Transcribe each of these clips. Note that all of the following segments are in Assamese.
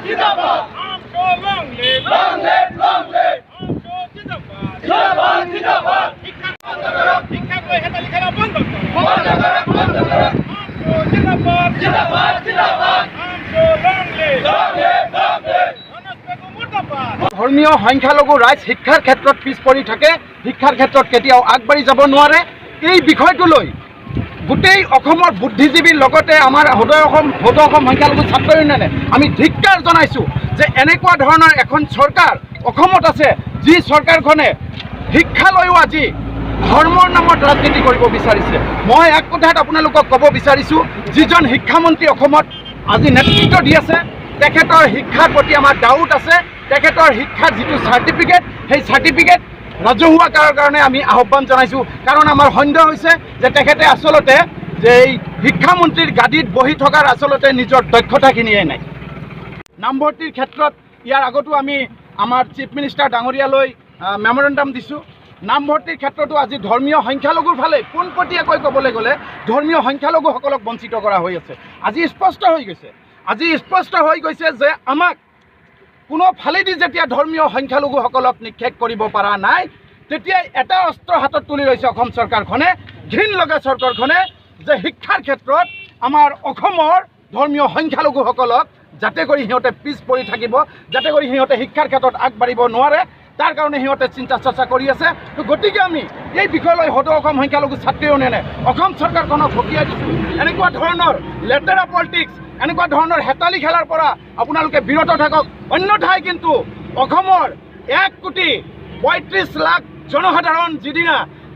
जिंदाबाद आमको लॉन्ग लिव आमको जिंदाबाद जिंदाबाद शिक्षा को हेता लिखना बंद करो आमको जिंदाबाद जिंदाबाद आमको लॉन्ग लिव ধৰ্মীয় সংখ্যালঘু ৰাইজ শিক্ষাৰ ক্ষেত্ৰত পিছ পৰি থাকে, শিক্ষাৰ ক্ষেত্ৰত কেতিয়াও আগবাঢ়ি যাব নোৱাৰে। এই বিষয়টো লৈ গোটেই অসমৰ বুদ্ধিজীৱীৰ লগতে আমাৰ সদৌ অসম সংখ্যালঘু ছাত্ৰ ইউনিয়নে আমি ধিক্কাৰ জনাইছোঁ যে এনেকুৱা ধৰণৰ এখন চৰকাৰ অসমত আছে যি চৰকাৰখনে শিক্ষালৈও আজি ধৰ্মৰ নামত ৰাজনীতি কৰিব বিচাৰিছে। মই এক কথাত আপোনালোকক ক'ব বিচাৰিছোঁ, যিজন শিক্ষামন্ত্ৰী অসমত আজি নেতৃত্ব দি আছে তেখেতৰ শিক্ষাৰ প্ৰতি আমাৰ ডাউট আছে। তেখেতৰ শিক্ষাৰ যিটো চাৰ্টিফিকেট সেই চাৰ্টিফিকেট ৰাজহুৱা কৰাৰ কাৰণে আমি আহ্বান জনাইছোঁ। কাৰণ আমাৰ সন্দেহ হৈছে যে তেখেতে আচলতে যে এই শিক্ষামন্ত্ৰীৰ গাদীত বহি থকাৰ আচলতে নিজৰ দক্ষতাখিনিয়ে নাই। নামভৰ্তিৰ ক্ষেত্ৰত ইয়াৰ আগতো আমি আমাৰ চিফ মিনিষ্টাৰ ডাঙৰীয়ালৈ মেমৰেণ্ডাম দিছোঁ। নামভৰ্তিৰ ক্ষেত্ৰতো আজি ধৰ্মীয় সংখ্যালঘুৰ ফালে পোনপটীয়াকৈ ক'বলৈ গ'লে ধৰ্মীয় সংখ্যালঘুসকলক বঞ্চিত কৰা হৈ আছে। আজি স্পষ্ট হৈ গৈছে যে আমাক কোনো ফালেদি যেতিয়া ধৰ্মীয় সংখ্যালঘুসকলক নিক্ষেপ কৰিব পৰা নাই, তেতিয়াই এটা অস্ত্ৰ হাতত তুলি লৈছে অসম চৰকাৰখনে, ঘিণ লগা চৰকাৰখনে, যে শিক্ষাৰ ক্ষেত্ৰত আমাৰ অসমৰ ধৰ্মীয় সংখ্যালঘুসকলক যাতে কৰি সিহঁতে পিছ পৰি থাকিব, যাতে কৰি সিহঁতে শিক্ষাৰ ক্ষেত্ৰত আগবাঢ়িব নোৱাৰে, তাৰ কাৰণে সিহঁতে চিন্তা চৰ্চা কৰি আছে। তো গতিকে আমি এই বিষয়লৈ সদৌ অসম সংখ্যালঘু ছাত্ৰ ইউনিয়নে অসম চৰকাৰখনক সকীয়াই দিছোঁ। এনেকুৱা ধৰণৰ লেতেৰা পলিটিক্স, এনেকুৱা ধৰণৰ হেতালি খেলাৰ পৰা আপোনালোকে বিৰত থাকক, অন্যথাই কিন্তু অসমৰ 1,35,00,000 জনসাধাৰণ যিদিনা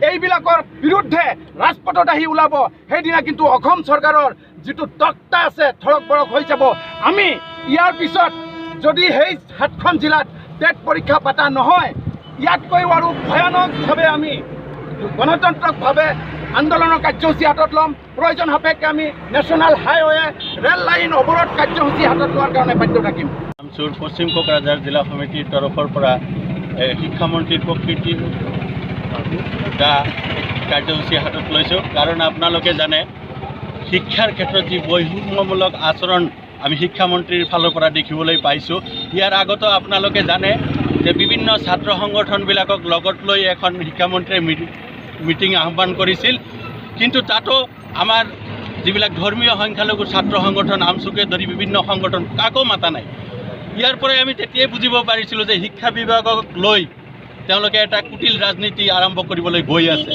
এইবিলাকৰ বিৰুদ্ধে ৰাজপথত আহি ওলাব, সেইদিনা কিন্তু অসম চৰকাৰৰ যিটো তক্তা আছে থৰক বৰক হৈ যাব। আমি ইয়াৰ পিছত যদি সেই 7খন জিলাত টেট পৰীক্ষা পাতা নহয়, ইয়াতকৈও আৰু ভয়ানকভাৱে আমি গণতান্ত্ৰিকভাৱে আন্দোলনৰ কাৰ্যসূচী হাতত ল'ম। প্ৰয়োজন সাপেক্ষে আমি নেশ্যনেল হাইৱে ৰেল লাইন অৱৰোধ কাৰ্যসূচী হাতত লোৱাৰ কাৰণে বাধ্য থাকিম। পশ্চিম কোকৰাঝাৰ জিলা সমিতিৰ তৰফৰ পৰা শিক্ষামন্ত্ৰীৰ প্ৰকৃতিৰ কাৰ্যসূচী হাতত লৈছোঁ। কাৰণ আপোনালোকে জানে শিক্ষাৰ ক্ষেত্ৰত যি বৈষম্যমূলক আচৰণ আমি শিক্ষামন্ত্ৰীৰ ফালৰ পৰা দেখিবলৈ পাইছোঁ। ইয়াৰ আগতো আপোনালোকে জানে যে বিভিন্ন ছাত্ৰ সংগঠনবিলাকক লগত লৈ এখন শিক্ষামন্ত্ৰীয়ে মিটিং আহ্বান কৰিছিল, কিন্তু তাতো আমাৰ যিবিলাক ধৰ্মীয় সংখ্যালঘু ছাত্ৰ সংগঠন আমচুকে ধৰি বিভিন্ন সংগঠন কাকো মাতা নাই। ইয়াৰ পৰাই আমি তেতিয়াই বুজিব পাৰিছিলোঁ যে শিক্ষা বিভাগক লৈ তেওঁলোকে এটা কুটিল ৰাজনীতি আৰম্ভ কৰিবলৈ গৈ আছে।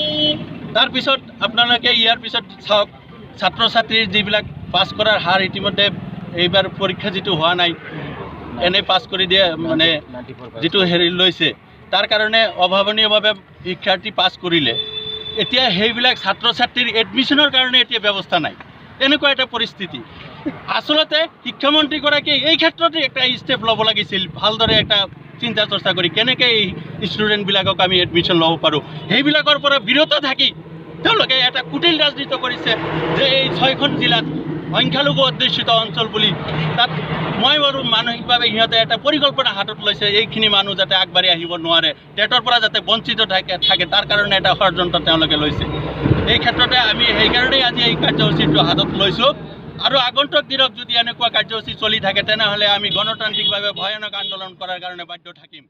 তাৰপিছত আপোনালোকে ইয়াৰ পিছত চাওক, ছাত্ৰ ছাত্ৰীৰ যিবিলাক পাছ কৰাৰ হাৰ ইতিমধ্যে এইবাৰ পৰীক্ষা যিটো হোৱা নাই, এনেই পাছ কৰি দিয়ে মানে যিটো লৈছে, তাৰ কাৰণে অভাৱনীয়ভাৱে শিক্ষাৰ্থী পাছ কৰিলে। এতিয়া সেইবিলাক ছাত্ৰ ছাত্ৰীৰ এডমিশ্যনৰ কাৰণে এতিয়া ব্যৱস্থা নাই, এনেকুৱা এটা পৰিস্থিতি। আচলতে শিক্ষামন্ত্ৰীগৰাকীয়ে এই ক্ষেত্ৰতে একটা ষ্টেপ ল'ব লাগিছিল, ভালদৰে এটা চিন্তা চৰ্চা কৰি কেনেকৈ এই ষ্টুডেণ্টবিলাকক আমি এডমিশ্যন ল'ব পাৰোঁ। সেইবিলাকৰ পৰা বিৰত থাকি তেওঁলোকে এটা কুটিল ৰাজনীতি কৰিছে যে এই 6খন জিলাত সংখ্যালঘু অধ্যুষিত অঞ্চল বুলি, তাত মই বাৰু মানসিকভাৱে সিহঁতে এটা পৰিকল্পনা হাতত লৈছে এইখিনি মানুহ যাতে আগবাঢ়ি আহিব নোৱাৰে, টেটৰ পৰা যাতে বঞ্চিত থাকে তাৰ কাৰণে এটা ষড়যন্ত্ৰ তেওঁলোকে লৈছে। এই ক্ষেত্ৰতে আমি সেইকাৰণেই আজি এই কাৰ্যসূচীটো হাতত লৈছোঁ। আৰু আগন্তুক দিনত যদি এনেকুৱা কাৰ্যসূচী চলি থাকে তেনেহ'লে আমি গণতান্ত্ৰিকভাৱে ভয়ানক আন্দোলন কৰাৰ কাৰণে বাধ্য থাকিম।